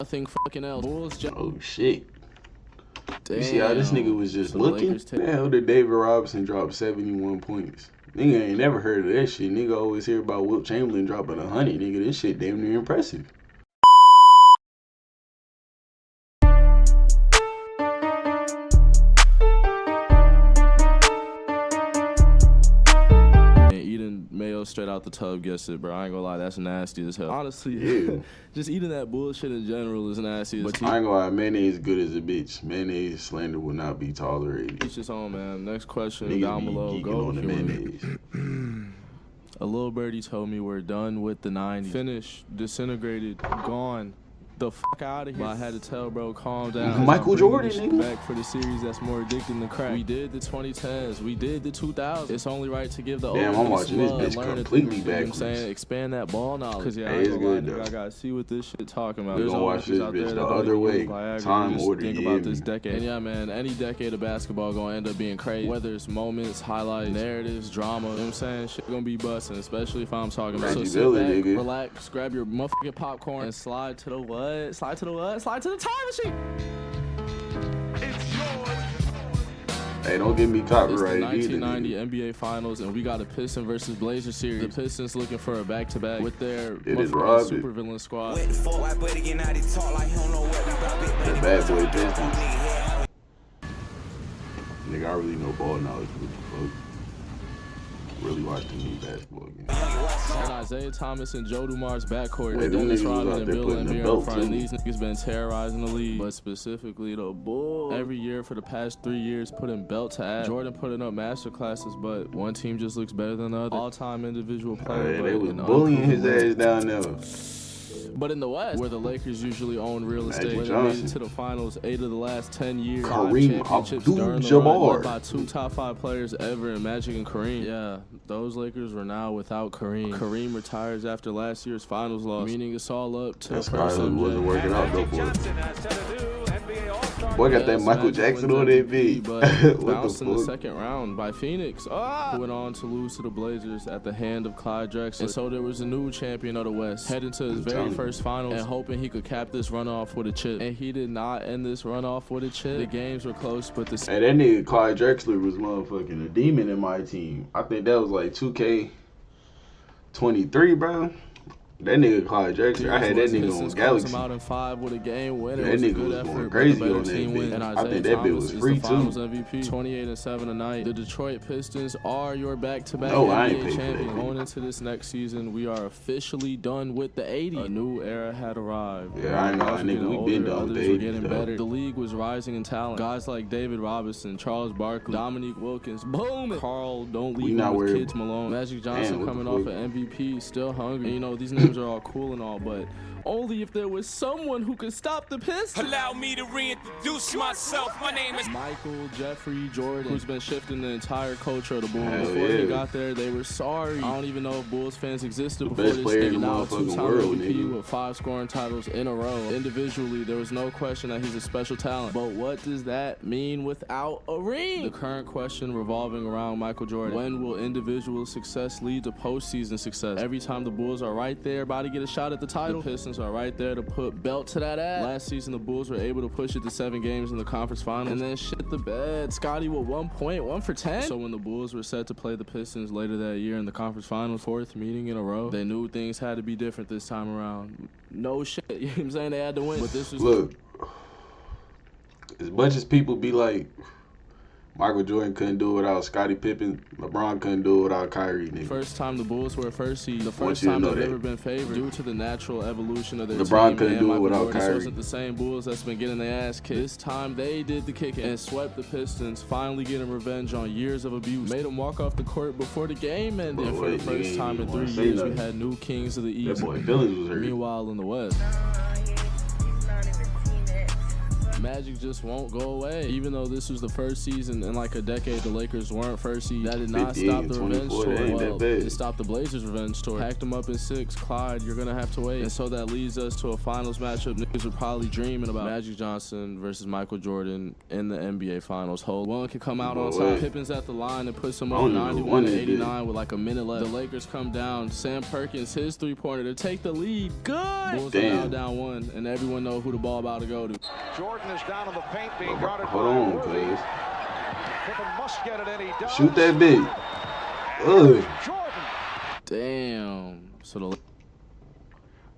nothing fucking else. Bulls Oh shit. Damn. You see how this nigga was just looking? The hell did David Robinson drop 71 points? Nigga ain't never heard of that shit. Nigga always hear about Wilt Chamberlain dropping 100. Nigga, this shit damn near impressive. Straight out the tub gets it, bro. I ain't gonna lie, that's nasty as hell. Honestly, yeah. Just eating that bullshit in general is nasty. But I ain't gonna lie, mayonnaise good as a bitch. Mayonnaise slander will not be tolerated. Each his own, man. Next question Niggas down below. Go on the mayonnaise. A little birdie told me we're done with the 90s. Finished, disintegrated, gone. The fuck out of here. But I had to tell bro, calm down. Michael Jordan, nigga. Back for the series that's more addicting than crack. We did the 2010s. We did the 2000s. It's only right to give the damn, I'm watching this bitch completely backwards. You know what I'm saying? Expand that ball knowledge. Cause yeah, hey, it's good though. I gotta see what this shit talking about. We're gonna watch this bitch the other way. Time order. Think about this decade. And yeah, man, any decade of basketball gonna end up being crazy. Whether it's moments, highlights, narratives, drama. You know what I'm saying? Shit gonna be busting, especially if I'm talking about. So sit back, relax, grab your motherfucking popcorn, and slide to the what? Slide to the what? Slide to the time machine. It's yours. Hey, don't give me copyright either. It's the 1990 NBA Finals, and we got a Pistons versus Blazers series. The Pistons looking for a back-to-back with their supervillain squad. The bad boy Pistons. Nigga, I really know ball knowledge. What the fuck? Really watch the new basketball game. And Isaiah Thomas and Joe Dumars backcourt. With Dennis Rodman and Bill Laimbeer in front. And these niggas been terrorizing the league. But specifically the Bulls. Every year for the past 3 years, putting belt to ass. Jordan putting up master classes, but one team just looks better than the other. All-time individual player. Hey, they was bullying his ass down there. But in the West, where the Lakers usually own real estate, where they made it to the finals 8 of the last 10 years, Kareem Abdul-Jabbar, by 2 top 5 players ever in Magic and Kareem. Yeah, those Lakers were now without Kareem. Kareem retires after last year's finals loss, meaning it's all up to the person. Wasn't working out though, boy. Boy got that Michael Jackson on that beat. But bounced in the second round by Phoenix. Who went on to lose to the Blazers at the hand of Clyde Drexler. And so there was a new champion of the West heading to his very first finals and hoping he could cap this runoff with a chip. And he did not end this runoff with a chip. The games were close, but the hey, that nigga Clyde Drexler was motherfucking a demon in my team. I think that was like 2K23, bro. That nigga Clyde Drexler, I had that nigga on Galaxy. Out in 5 with a game winner. That nigga was going crazy on that bitch. I think that bitch was free too. MVP, 28-7 tonight. The Detroit Pistons are your back-to-back NBA champion. Going into this next season, we are officially done with the 80s. A new era had arrived. Yeah, I know, nigga. We been done with the 80s. Getting better. The league was rising in talent. Guys like David Robinson, Charles Barkley, Dominique Wilkins, boom. Carl, don't leave me with kids Malone. Magic Johnson coming off an MVP, still hungry. And, you know, these names are all cool and all, but only if there was someone who could stop the Pistons. Allow me to reintroduce myself. My name is Michael Jeffrey Jordan, who's been shifting the entire culture of the Bulls. Before he got there, they were sorry. I don't even know if Bulls fans existed before this nigga. Now 2-time MVP with 5 scoring titles in a row. Individually, there was no question that he's a special talent. But what does that mean without a ring? The current question revolving around Michael Jordan. When will individual success lead to postseason success? Every time the Bulls are right there, about to get a shot at the title, the Pistons are right there to put belt to that ass. Last season, the Bulls were able to push it to 7 games in the conference finals and then shit the bed. Scotty with 1 point, 1 for 10. So when the Bulls were set to play the Pistons later that year in the conference finals, 4th meeting in a row, they knew things had to be different this time around. No shit, you know what I'm saying? They had to win. But this was look, as much as people be like, Michael Jordan couldn't do it without Scottie Pippen. LeBron couldn't do it without Kyrie, nigga. First time the Bulls were a first seed. The first time they've ever been favored due to the natural evolution of their LeBron team. Couldn't do it without Kyrie. This wasn't the same Bulls that's been getting their ass kicked. This time they did the kicking and swept the Pistons, finally getting revenge on years of abuse. Made them walk off the court before the game ended. And for the first time in 3 years, we had new kings of the East. That boy Phillies was hurt. Meanwhile, in the West, Magic just won't go away. Even though this was the first season in like a decade the Lakers weren't first seed, that did not stop the revenge tour. Well, it stopped the Blazers' revenge tour. Packed them up in 6. Clyde, you're gonna have to wait. And so that leads us to a finals matchup niggas are probably dreaming about. Magic Johnson versus Michael Jordan in the NBA Finals. One can come out on top. Pippin's at the line and puts him on 91-89 with like a minute left. The Lakers come down. Sam Perkins, his three-pointer to take the lead. Good. Bulls are now down 1, and everyone know who the ball about to go to. Jordan is down in the paint being guarded by Hold on, Worthy. please. Pippen must get it, and he does. Shoot that big. Ugh. Jordan. Damn. So the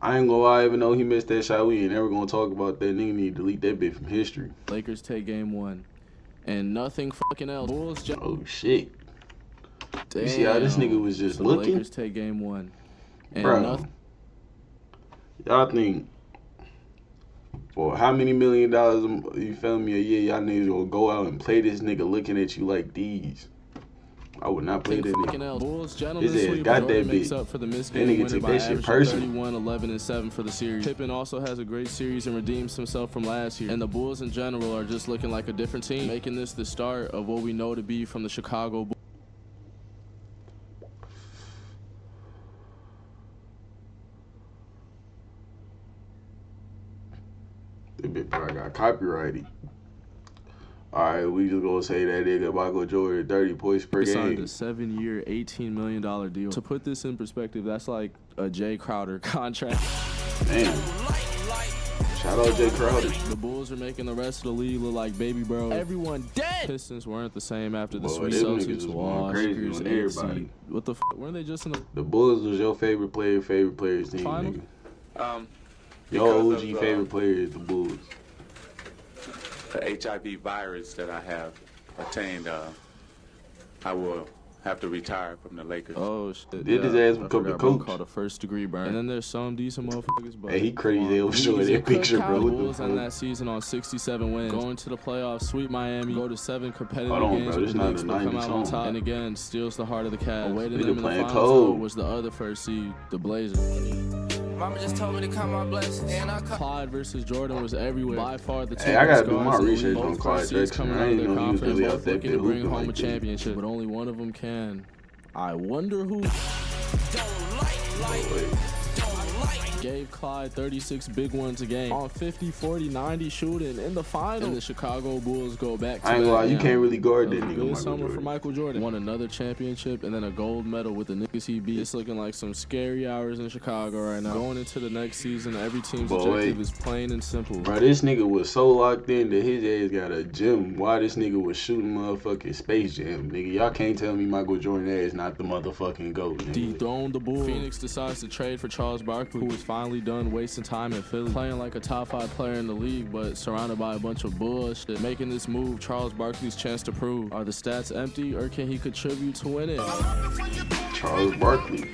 I ain't gonna lie, even though he missed that shot, we ain't never gonna talk about that. Nigga need to delete that bit from history. Lakers take game 1. And nothing fucking else. Bulls just... Oh, shit. Damn. You see how this nigga was just looking? The Lakers take game 1. And bro, y'all think for how many $1 million, you feel me, a year, y'all niggas will go out and play this nigga looking at you like these? I would not play that nigga. Bulls, gentlemen, His ass got that bitch. Up for the missed That game nigga took that shit personal. 31, 11, and 7 for the series. Pippen also has a great series and redeems himself from last year. And the Bulls in general are just looking like a different team, making this the start of what we know to be from the Chicago Bulls. That bitch probably got copyrighted. Alright, we just gonna say that nigga Michael Jordan 30 points per game. Signed a 7-year, $18 million deal. To put this in perspective, that's like a Jay Crowder contract. Damn. Shout out Jay Crowder. The Bulls are making the rest of the league look like baby bro. Everyone dead. Pistons weren't the same after the sweet Celtics loss. Everybody. What the f? Weren't they just in the Bulls was your favorite player's team, final? Nigga. Your OG favorite player is the Bulls. The HIV virus that I have attained, I will have to retire from the Lakers. Oh shit! Did his ass become the coach? Called a first-degree burn. And then there's some decent motherfuckers, but hey, he crazy. They was showing that picture, bro. Bulls in that season on 67 wins, going to the playoffs, sweep Miami, go to 7 competitive games. Bro, this not the 90s come out on top, song. and again steals the heart of the Cavs. Awaiting them in the finals cold. Was the other first seed, the Blazers. Mama just told me to count my blessings, and I Clyde versus Jordan was everywhere. By far the two. Hey, I gotta do my research on Clyde Drexler. I ain't know he was really out there looking to bring home a championship, but only one of them can. I wonder who. Gave Clyde 36 big ones a game on 50, 40, 90 shooting in the final. And the Chicago Bulls go back to I ain't gonna lie, you can't really guard that nigga. Good summer for Michael Jordan. Won another championship and then a gold medal with the niggas he beat. It's looking like some scary hours in Chicago right now. Going into the next season, every team's objective is plain and simple. Bro, this nigga was so locked in that his ass got a gym. Why this nigga was shooting motherfucking Space Jam, nigga? Y'all can't tell me Michael Jordan ass not the motherfucking GOAT, nigga. Dethroned the Bulls. Phoenix decides to trade for Charles Barkley, who was finally done wasting time in Philly, playing like a top 5 player in the league, but surrounded by a bunch of bullshit. Making this move Charles Barkley's chance to prove, are the stats empty or can he contribute to winning? Charles Barkley.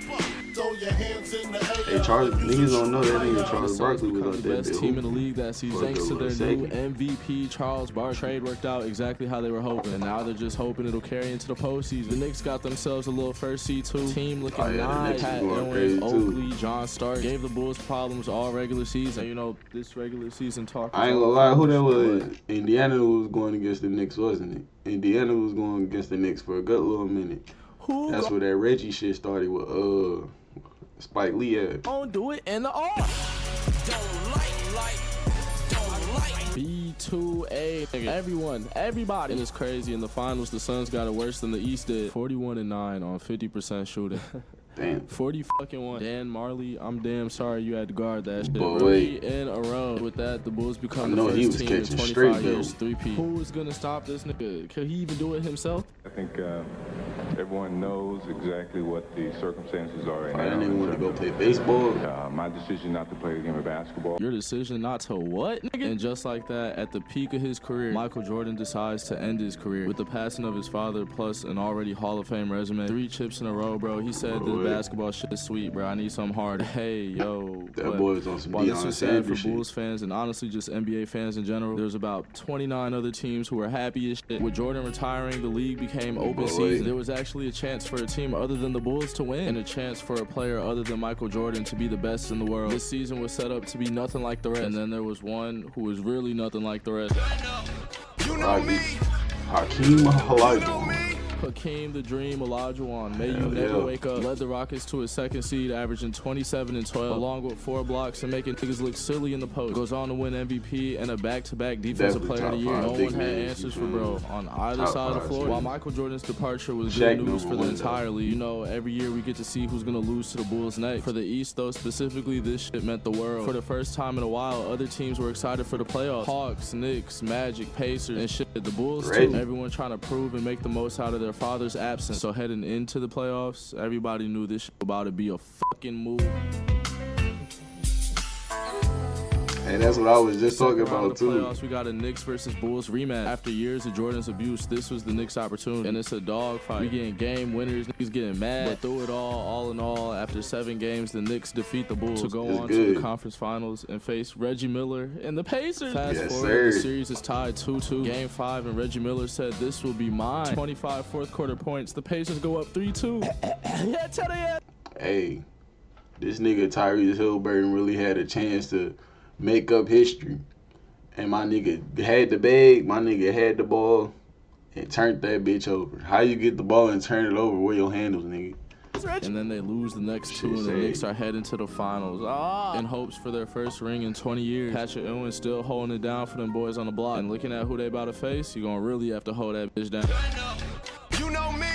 Hey, Charles, niggas don't know that nigga Charles Barkley was on that best team in the league that season, thanks to their new MVP Charles Barkley. Trade worked out exactly how they were hoping, and now they're just hoping it'll carry into the postseason. The Knicks got themselves a little first seed too. Team looking nice. Pat Ewing, Oakley, John Stark gave the Bulls problems all regular season. And, you know, this regular season talk. I ain't gonna lie, who that was? Indiana was going against the Knicks, wasn't it? Indiana was going against the Knicks for a good little minute. That's where that Reggie shit started with Spike Lee at. Don't do it in the off. B2A. Everybody. It is crazy. In the finals, the Suns got it worse than the East did. 41-9 on 50% shooting. Damn. 40-1. Dan Marley, I'm damn sorry you had to guard that shit. Boy, 3 in a row. With that, the Bulls become the first team in 25 years, 3-peat. Who is going to stop this nigga? Could he even do it himself? I think everyone knows exactly what the circumstances are. I didn't want to go play baseball. My decision not to play the game of basketball. Your decision not to what, nigga? And just like that, at the peak of his career, Michael Jordan decides to end his career with the passing of his father plus an already Hall of Fame resume. 3 chips in a row, bro. He said this basketball shit is sweet, bro. I need something hard. Hey, yo. That boy was on some Deion Sanders. While this is sad for shit. Bulls fans and honestly just NBA fans in general, there's about 29 other teams who are happy as shit. With Jordan retiring, the league became open season. There was actually a chance for a team other than the Bulls to win, and a chance for a player other than Michael Jordan to be the best in the world. This season was set up to be nothing like the rest, and then there was one who was really nothing like the rest. Hakeem Olajuwon. Hakeem the Dream Olajuwon, may you never wake up, led the Rockets to a second seed, averaging 27 and 12, along with 4 blocks and making niggas look silly in the post. Goes on to win MVP and a back-to-back Defensive Player of the Year. No one had answers for bro on either side of the floor. While Michael Jordan's departure was good news for the entire league, you know, every year we get to see who's gonna lose to the Bulls next. For the East, though, specifically, this shit meant the world. For the first time in a while, other teams were excited for the playoffs. Hawks, Knicks, Magic, Pacers, and shit. The Bulls too. Everyone trying to prove and make the most out of their father's absence. So heading into the playoffs, everybody knew this shit about to be a fucking move. And that's what I was just talking about too. Playoffs, we got a Knicks versus Bulls rematch. After years of Jordan's abuse, this was the Knicks' opportunity, and it's a dogfight. We getting game winners, niggas getting mad. But through it all in all, after 7 games, the Knicks defeat the Bulls to go on to the conference finals and face Reggie Miller and the Pacers. Fast forward, the series is tied 2-2. Game 5, and Reggie Miller said, "This will be mine." 25 fourth quarter points. The Pacers go up 3-2. Yeah, tell ya. Hey, this nigga Tyrese Haliburton really had a chance to make up history. And my nigga had the bag, my nigga had the ball, and turned that bitch over. How you get the ball and turn it over? Where your handles, nigga? And then they lose the next 2, and the Knicks are heading to the finals. In hopes for their first ring in 20 years. Patrick Ewing still holding it down for them boys on the block. And looking at who they about to face, you're going to really have to hold that bitch down. You know me.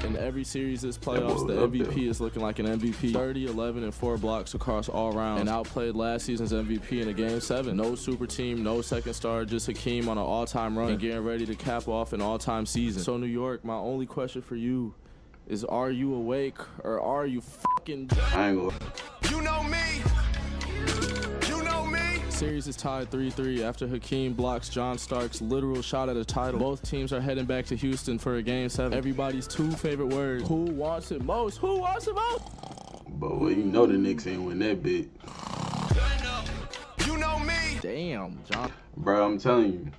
In every series this playoffs, the MVP is looking like an MVP. 30, 11, and 4 blocks across all rounds, and outplayed last season's MVP in a Game 7. No super team, no second star, just Hakeem on an all-time run and getting ready to cap off an all-time season. So New York, my only question for you is, are you awake or are you fucking... I ain't gonna... You know me. Series is tied 3-3 after Hakeem blocks John Stark's literal shot at a title. Both teams are heading back to Houston for a Game 7. Everybody's 2 favorite words: who wants it most? Who wants it most? But well, you know the Knicks ain't win that bit. You know me. Damn, John. Bro, I'm telling you,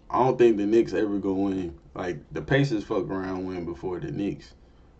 I don't think the Knicks ever gonna win. Like, the Pacers fuck around win before the Knicks.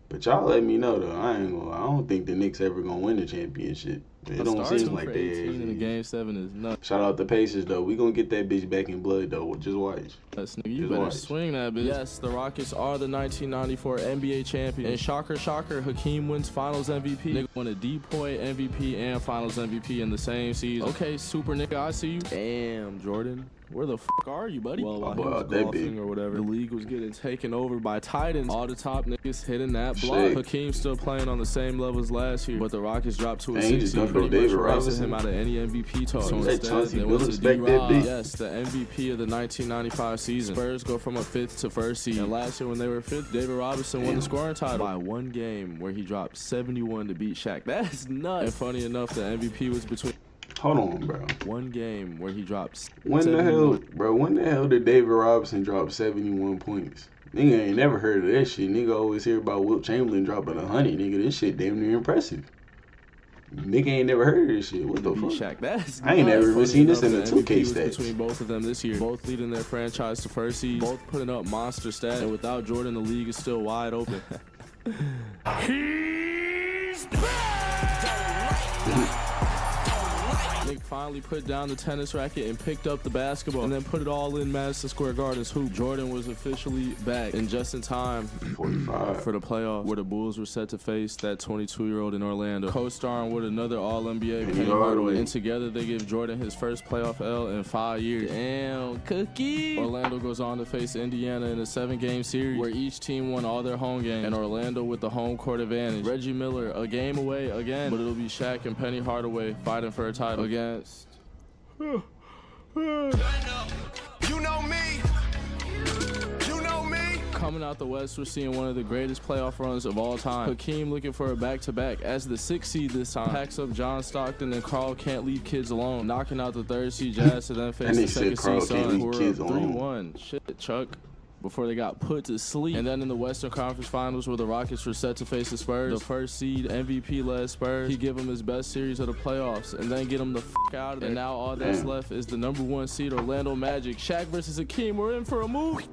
But y'all let me know though. I ain't gonna. I don't think the Knicks ever gonna win the championship. It don't seem like they is. In the Game 7 is nuts. Shout out the Pacers though. We gonna get that bitch back in blood though. Just watch. Yes, nigga, you better swing that bitch. Yes, the Rockets are the 1994 NBA champions. And shocker, shocker, Hakeem wins Finals MVP. Nigga won a D-point MVP and Finals MVP in the same season. Okay, super nigga, I see you. Damn, Jordan. Where the fuck are you, buddy? Well, while he was golfing or whatever, the league was getting taken over by Titans. All the top niggas hitting that block. Hakeem still playing on the same level as last year, but the Rockets dropped to a 6 seed, pretty much erasing him out of any MVP talk. So instead, they went to D-Rob. Yes, the MVP of the 1995 season. Spurs go from a 5th to 1st seed. And last year when they were 5th, David Robinson won the scoring title by 1 game where he dropped 71 to beat Shaq. That's nuts. And funny enough, the MVP was between... Hold on, bro. 1 game where he drops. When the hell did David Robinson drop 71 points? Nigga ain't never heard of that shit. Nigga always hear about Wilt Chamberlain dropping 100. Nigga, this shit damn near impressive. Nigga ain't never heard of this shit. What the fuck? Shaq, that's I ain't never even seen this in the 2K stats. Between both of them this year, both leading their franchise to 1st seed, both putting up monster stats, and without Jordan, the league is still wide open. He's back! Nick finally put down the tennis racket and picked up the basketball and then put it all in Madison Square Garden's hoop. Jordan was officially back and just in time 45 for the playoffs, where the Bulls were set to face that 22-year-old in Orlando, co-starring with another All-NBA Penny Hardaway. And together they give Jordan his first playoff L in 5 years. Damn, cookie. Orlando goes on to face Indiana in a 7-game series where each team won all their home games, and Orlando with the home court advantage. Reggie Miller a game away again, but it'll be Shaq and Penny Hardaway fighting for a title against... You know me. You know me. Coming out the West, we're seeing one of the greatest playoff runs of all time. Hakeem looking for a back-to-back as the 6th seed this time. Packs up John Stockton and Carl Can't Leave Kids Alone, knocking out the 3rd seed Jazz to then face the 2nd seed Suns. We're up 3-1. Shit, Chuck. before they got put to sleep. And then in the Western Conference Finals, where the Rockets were set to face the Spurs, the first seed MVP-led Spurs, he give them his best series of the playoffs and then get them the fuck out of there. And now all that's left is the #1 seed Orlando Magic. Shaq versus Hakeem. We're in for a move.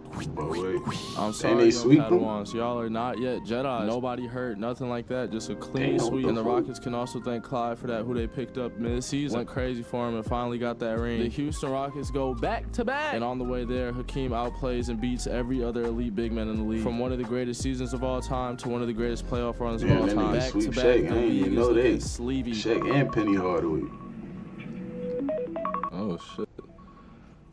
I'm sorry, Padawans. Y'all are not yet Jedi. Nobody hurt, nothing like that. Just a clean sweep. And the Rockets can also thank Clyde for that, who they picked up mid-season. Went crazy for him and finally got that ring. The Houston Rockets go back-to-back. And on the way there, Hakeem outplays and beats every other elite big man in the league. From one of the greatest seasons of all time to one of the greatest playoff runs of all time. Back-to-back, the league is looking sleepy. Shaq and Penny Hardaway. Oh, shit.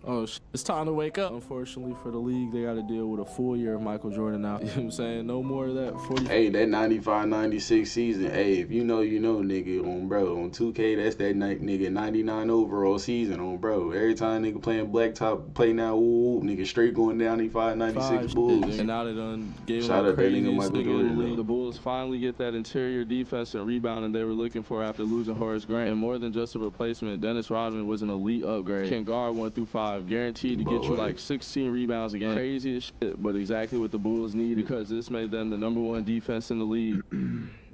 Oh, shit. It's time to wake up. Unfortunately for the league, they got to deal with a full year of Michael Jordan now. You know what I'm saying? No more of that 40. Hey, that 95-96 season. Hey, if you know, nigga. On 2K, that's that nigga 99 overall season on bro. Every time nigga playing blacktop, play now, ooh, nigga straight going down 95-96 Bulls. And now they done gave Shout him out that nigga Michael Jordan. The Bulls finally get that interior defense and rebounding they were looking for after losing Horace Grant. And more than just a replacement, Dennis Rodman was an elite upgrade. Can guard 1 through 5. Guaranteed to get you like 16 rebounds a game. Crazy as shit, but exactly what the Bulls need, because this made them the #1 defense in the league,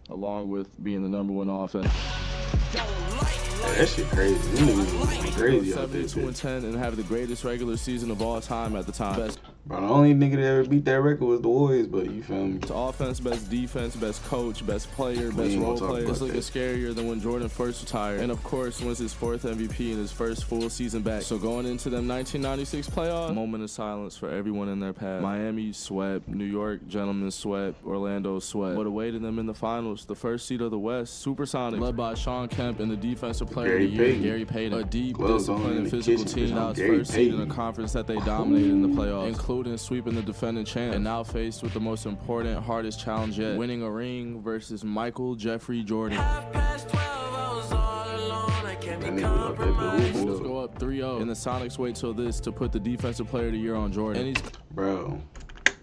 along with being the #1 offense. Hey, that shit crazy. These niggas was crazy out there. 72-10 and have the greatest regular season of all time at the time. Bro, the only nigga that ever beat that record was the Warriors, but you feel me? It's offense, best defense, best coach, best player, best role player. It's looking scarier than when Jordan first retired. And of course, wins his 4th MVP in his first full season back. So going into them 1996 playoffs, moment of silence for everyone in their path. Miami swept, New York gentlemen swept, Orlando swept. What awaited them in the finals, the first seed of the West, Supersonics, led by Sean Kemp and the defensive player of the year, Gary Payton. A deep, disciplined, and physical team. Now it's first seed in a conference that they dominated in the playoffs, including sweeping the defending champ, and now faced with the most important, hardest challenge yet, winning a ring versus Michael Jeffrey Jordan. Bulls go up 3-0, and the Sonics wait till this to put the defensive player of the year on Jordan. And he's bro,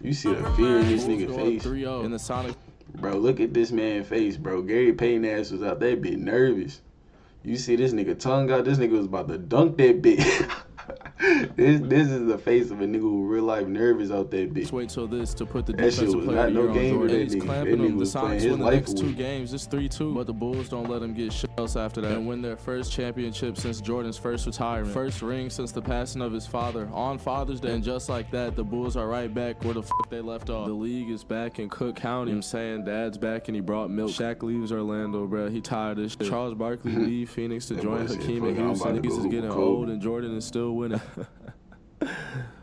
you see the fear in this nigga face. 3-0, and the Sonics. Bro, look at this man's face, bro. Gary Payton ass was out there bit nervous. You see this nigga tongue out. This nigga was about to dunk that bitch. This is the face of a nigga who real life nervous out there, bitch. Wait till this to put the defensive player of the year on Jordan. And he's clamping them. The Sonics win the next 2 games. It's 3-2. But the Bulls don't let him get shit else after that and win their first championship since Jordan's first retirement. First ring since the passing of his father on Father's Day. And just like that, the Bulls are right back where the fuck they left off. The league is back in Cook County. I'm saying Dad's back and he brought milk. Shaq leaves Orlando, bro. He tired of shit. Charles Barkley leave Phoenix to join Hakeem and Houston. Niggas is getting old and Jordan is still winning.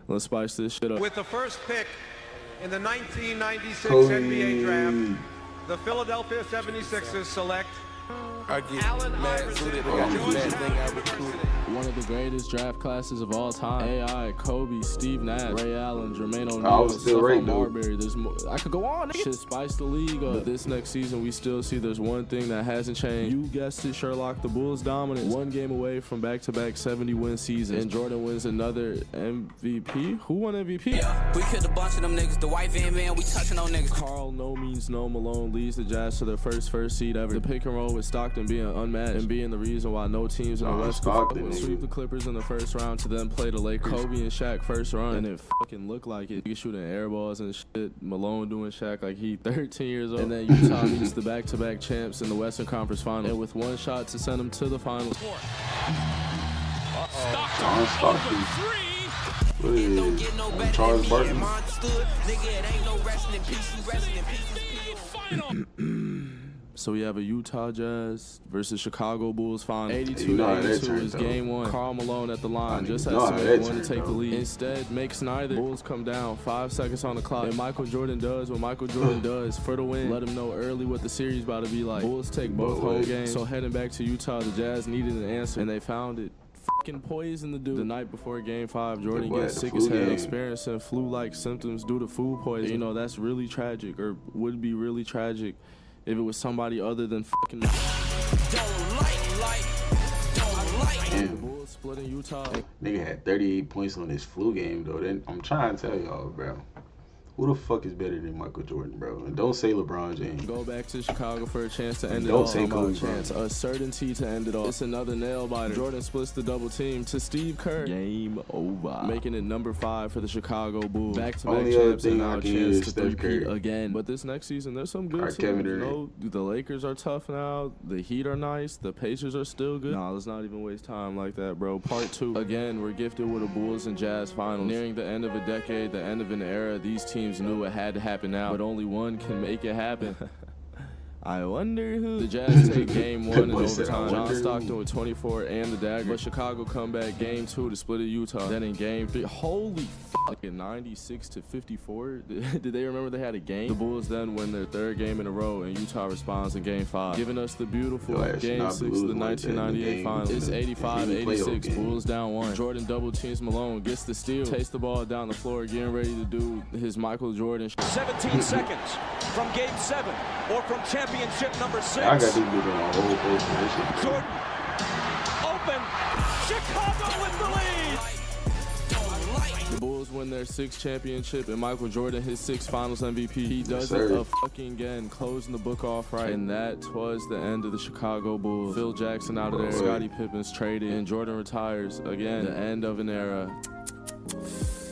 Let's spice this shit up. With the first pick in the 1996 NBA draft, the Philadelphia 76ers select Allen Iverson. One of the greatest draft classes of all time. AI, Kobe, Steve Nash, Ray Allen, Jermaine O'Neal, Stephon Marbury. There's more. I could go on, nigga. Shit spice the league up. But this next season, we still see there's one thing that hasn't changed. You guessed it, Sherlock. The Bulls' dominance. 1 game away from back-to-back 70-win seasons. And Jordan wins another MVP. Who won MVP? Yeah, we killed a bunch of them niggas. The white van man, we touching on niggas. Carl No Means No Malone leads the Jazz to their first seed ever. The pick and roll with Stockton being unmatched and being the reason why no teams in the West could sweep the Clippers in the first round to then play the Lakers. Kobe and Shaq first run, and it fucking looked like it. You shooting air balls and shit. Malone doing Shaq like he 13 years old. And then Utah meets the back-to-back champs in the Western Conference Finals, and with 1 shot to send them to the finals. Stockton. Charles Barkley. So we have a Utah Jazz versus Chicago Bulls final. 82-82 is game 1. Karl Malone at the line just has to make one to take the lead. Instead, makes neither. Bulls come down, 5 seconds on the clock. And Michael Jordan does what Michael Jordan does for the win. Let him know early what the series about to be like. Bulls take both home games. So heading back to Utah, the Jazz needed an answer, and they found it. Fucking poison the dude. The night before game 5, Jordan gets sick as hell, experiencing flu-like symptoms due to food poisoning. You know, that's really tragic, or would be really tragic if it was somebody other than fucking the Bulls splitting Utah. Nigga had 38 points on this flu game, though. Then I'm trying to tell y'all, bro. Who the fuck is better than Michael Jordan, bro? And don't say LeBron James. Go back to Chicago for a chance to end it Don't all. say Kobe Chance, a certainty to end it all. It's another nail biter. Jordan splits the double team to Steve Kerr. Game over. Making it number 5 for the Chicago Bulls. Back-to-back champs and now a chance to repeat again. But this next season, there's some good teams. You know, the Lakers are tough now. The Heat are nice. The Pacers are still good. Nah, let's not even waste time like that, bro. Part 2. Again, we're gifted with a Bulls and Jazz finals. Nearing the end of a decade, the end of an era, these teams knew it had to happen now, but only one can make it happen. I wonder who. The Jazz take game 1 in overtime. John Stockton with 24 and the dagger. But Chicago come back game 2 to split at Utah. Then in game 3, holy fucking 96-54. Did they remember they had a game? The Bulls then win their 3rd game in a row, and Utah responds in game 5, giving us the beautiful game 6 of the 1998 finals. It's 85-86. Bulls down 1. Jordan double teams Malone, gets the steal, takes the ball down the floor, getting ready to do his Michael Jordan. 17 seconds from game 7 or from championship number 6. I got these niggas on the whole place. Jordan open. Chicago with the lead. The Bulls win their 6th championship, and Michael Jordan his 6th Finals MVP. He does it again, closing the book off right. And that was the end of the Chicago Bulls. Phil Jackson out of there, Scottie Pippen's traded, and Jordan retires again. The end of an era.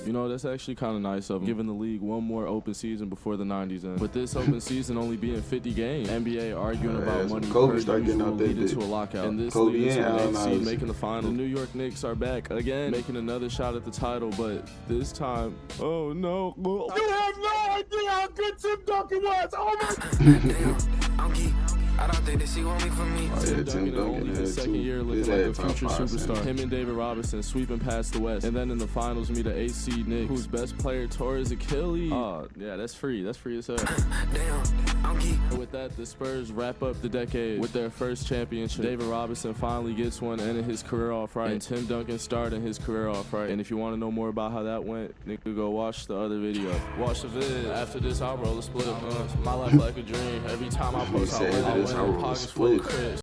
You know, that's actually kind of nice of him, giving the league one more open season before the 90s end. With this open season only being 50 games, NBA arguing about money per usual leading to a lockout. And this leading to an 8th seed making the final. The New York Knicks are back again, making another shot at the title, but this time, oh no. You have no idea how good Tim Duncan was. Oh my God. I don't think that she want me for me. Tim Duncan in only his 2nd year looking like a future superstar. Him and David Robinson sweeping past the West. And then in the finals meet the 8th seed Knicks, whose best player tore his Achilles. Oh, yeah, that's free. That's free as hell. With that, the Spurs wrap up the decade with their 1st championship. David Robinson finally gets one, ending his career off right. And Tim Duncan starting his career off right. And if you want to know more about how that went, nigga, go watch the other video. Watch the vid. After this, I'll roll a split. My life like a dream. Every time I post, I win. Pockets full of cribs.